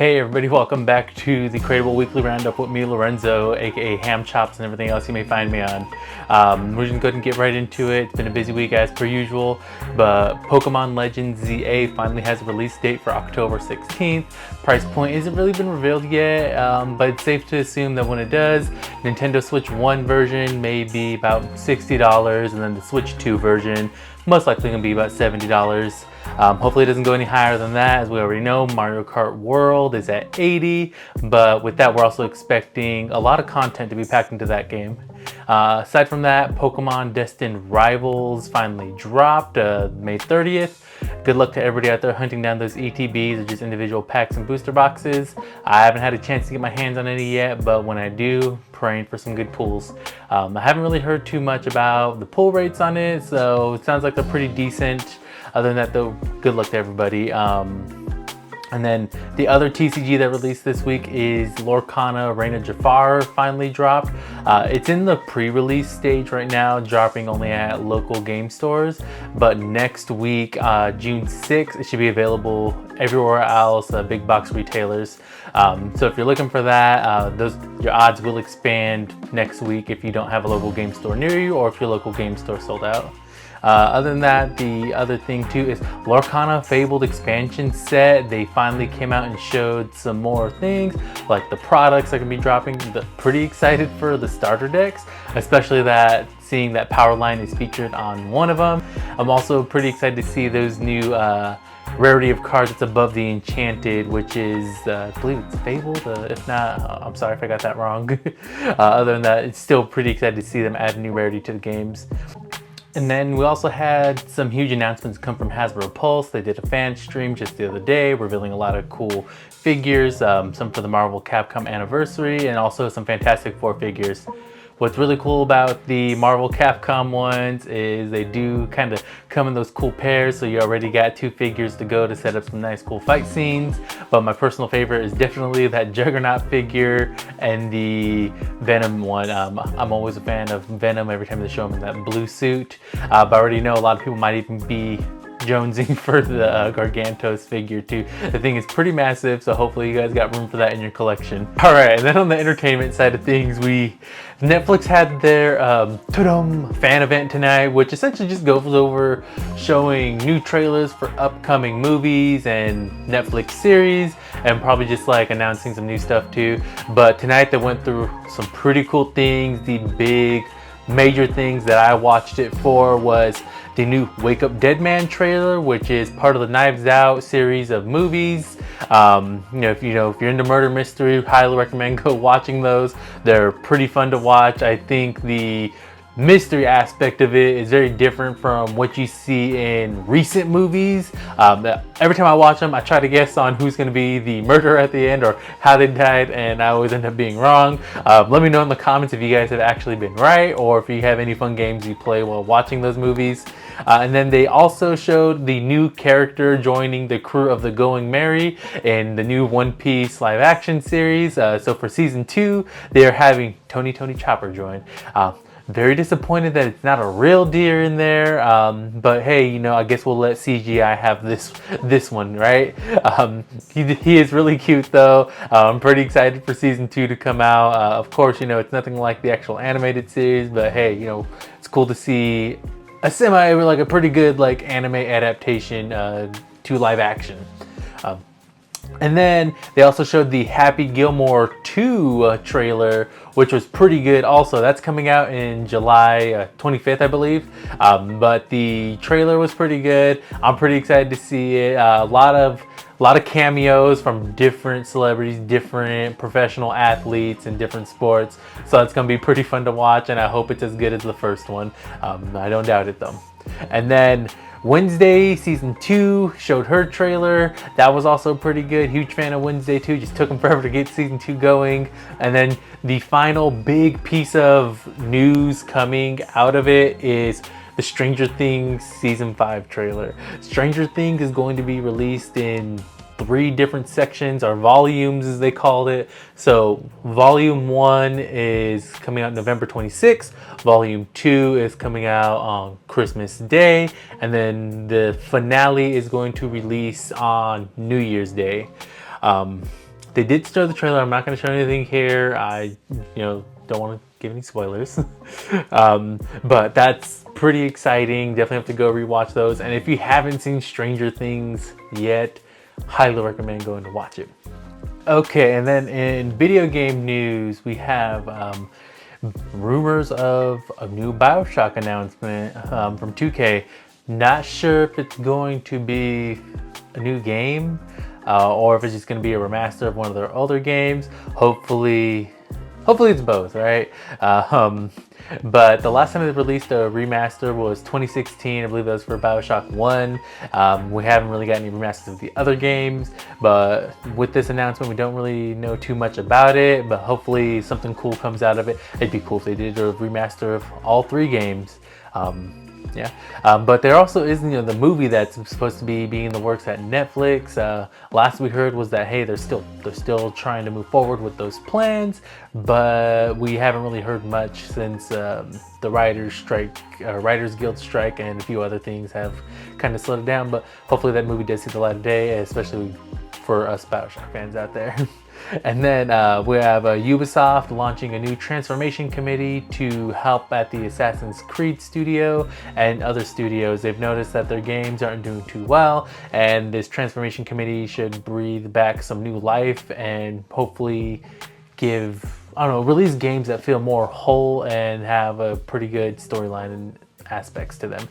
Hey everybody, welcome back to the Crateble Weekly Roundup with me, Lorenzo, aka Ham Chops, and everything else you may find me on. We're just going to go ahead and get right into it. It's been a busy week as per usual, but Pokemon Legends ZA finally has a release date for October 16th. Price point isn't really been revealed yet, but it's safe to assume that when it does, Nintendo Switch 1 version may be about $60, and then the Switch 2 version most likely going to be about $70. Hopefully it doesn't go any higher than that. As we already know, Mario Kart World is at $80, but with that we're also expecting a lot of content to be packed into that game. Aside from that, Pokemon Destined Rivals finally dropped May 30th. Good luck to everybody out there hunting down those ETBs or just individual packs and booster boxes. I haven't had a chance to get my hands on any yet, but when I do, praying for some good pulls. I haven't really heard too much about the pull rates on it, so it sounds like they're pretty decent. Other than that though, good luck to everybody. And then the other TCG that released this week is Lorcana Reign of Jafar finally dropped. It's in the pre-release stage right now, dropping only at local game stores. But next week, June 6th, it should be available everywhere else, big box retailers. So if you're looking for that, your odds will expand next week if you don't have a local game store near you or if your local game store sold out. Other than that, the other thing too is Lorcana Fabled expansion set. They finally came out and showed some more things, like the products that can be dropping. Pretty excited for the starter decks, especially seeing that Power Line is featured on one of them. I'm also pretty excited to see those new rarity of cards that's above the Enchanted, which is, I believe it's Fabled. If not, I'm sorry if I got that wrong. Other than that, it's still pretty excited to see them add new rarity to the games. And then we also had some huge announcements come from Hasbro Pulse. They did a fan stream just the other day, revealing a lot of cool figures, some for the Marvel Capcom anniversary, and also some Fantastic Four figures. What's really cool about the Marvel Capcom ones is they do kind of come in those cool pairs, so you already got two figures to go to set up some nice cool fight scenes. But my personal favorite is definitely that Juggernaut figure and the Venom one. I'm always a fan of Venom every time they show him in that blue suit. But I already know a lot of people might even be jonesing for the Gargantos figure too. The thing is pretty massive, so hopefully you guys got room for that in your collection. Alright, and then on the entertainment side of things, Netflix had their Tudum fan event tonight, which essentially just goes over showing new trailers for upcoming movies and Netflix series, and probably just like announcing some new stuff too. But tonight they went through some pretty cool things. The big major things that I watched it for was the new Wake Up Dead Man trailer, which is part of the Knives Out series of movies. If you're into murder mystery, highly recommend go watching those. They're pretty fun to watch. I think the mystery aspect of it is very different from what you see in recent movies. Every time I watch them, I try to guess on who's going to be the murderer at the end or how they died, and I always end up being wrong. Let me know in the comments if you guys have actually been right, or if you have any fun games you play while watching those movies. And then they also showed the new character joining the crew of the Going Merry in the new One Piece live action series. So for season 2, they are having Tony Chopper join. Very disappointed that it's not a real deer in there, but hey, I guess we'll let CGI have this one, right? He is really cute though. I'm pretty excited for season 2 to come out. Of course, it's nothing like the actual animated series, but hey, it's cool to see a pretty good anime adaptation to live action. And then they also showed the Happy Gilmore 2 trailer, which was pretty good also. That's coming out in July 25th, I believe. But the trailer was pretty good. I'm pretty excited to see it. A lot of cameos from different celebrities, different professional athletes in different sports. So it's going to be pretty fun to watch, and I hope it's as good as the first one. I don't doubt it though. And then Wednesday season 2 showed her trailer. That was also pretty good. Huge fan of Wednesday 2. Just took them forever to get season 2 going. And then the final big piece of news coming out of it is the Stranger Things season 5 trailer. Stranger Things is going to be released in 3 different sections, or volumes as they called it. So volume 1 is coming out November 26th, volume 2 is coming out on Christmas Day, and then the finale is going to release on New Year's Day. They did show the trailer. I'm not going to show anything here. I, don't want to give any spoilers. But that's pretty exciting. Definitely have to go rewatch those. And if you haven't seen Stranger Things yet, highly recommend going to watch it. Okay, and then in video game news, we have rumors of a new Bioshock announcement from 2K. Not sure if it's going to be a new game or if it's just going to be a remaster of one of their older games. Hopefully it's both, right? But the last time they released a remaster was 2016. I believe that was for Bioshock 1. We haven't really got any remasters of the other games, but with this announcement, we don't really know too much about it, but hopefully something cool comes out of it. It'd be cool if they did a remaster of all 3 games. But there also is the movie that's supposed to be in the works at Netflix. Last we heard was that, hey, they're still trying to move forward with those plans, but we haven't really heard much since the Writers Guild strike and a few other things have kind of slowed it down. But hopefully that movie does see the light of day, especially for us Bioshock fans out there. And then we have Ubisoft launching a new transformation committee to help at the Assassin's Creed studio and other studios. They've noticed that their games aren't doing too well, and this transformation committee should breathe back some new life and hopefully release games that feel more whole and have a pretty good storyline and aspects to them.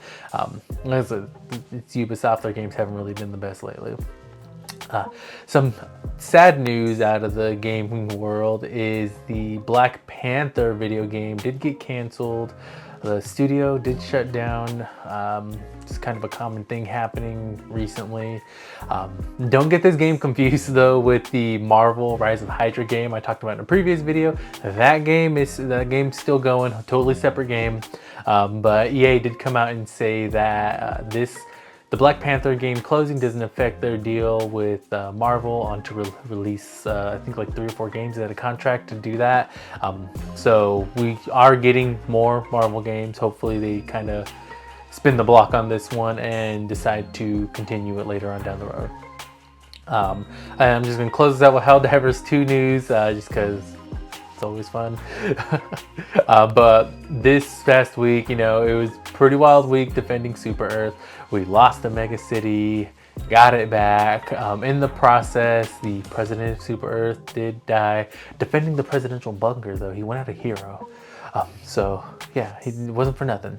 It's Ubisoft, their games haven't really been the best lately. Some sad news out of the gaming world is the Black Panther video game did get canceled. The studio did shut down. It's kind of a common thing happening recently. Don't get this game confused though with the Marvel Rise of Hydra game I talked about in a previous video. That game's still going, a totally separate game. But EA did come out and say that the Black Panther game closing doesn't affect their deal with Marvel on to release, I think like 3 or 4 games. They had a contract to do that. So we are getting more Marvel games. Hopefully they kind of spin the block on this one and decide to continue it later on down the road. I'm just going to close this out with Helldivers 2 news just because it's always fun. But this past week, it was a pretty wild week defending Super Earth. We lost the mega city, got it back. In the process, the president of Super Earth did die. Defending the presidential bunker, though, he went out a hero. So yeah, it wasn't for nothing.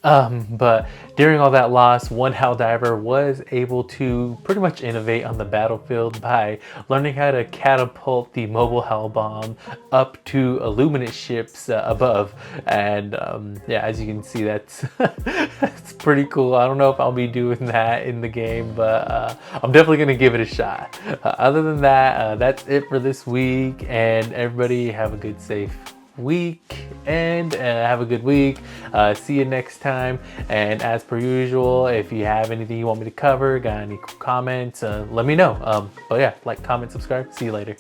But during all that loss, one Helldiver was able to pretty much innovate on the battlefield by learning how to catapult the mobile hell bomb up to Illuminate ships above. And as you can see, that's pretty cool. I don't know if I'll be doing that in the game, but I'm definitely gonna give it a shot. Other than that, that's it for this week, and everybody have a good, safe week and have a good week. See you next time, and as per usual, if you have anything you want me to cover, got any comments, let me know. But yeah, like, comment, subscribe. See you later.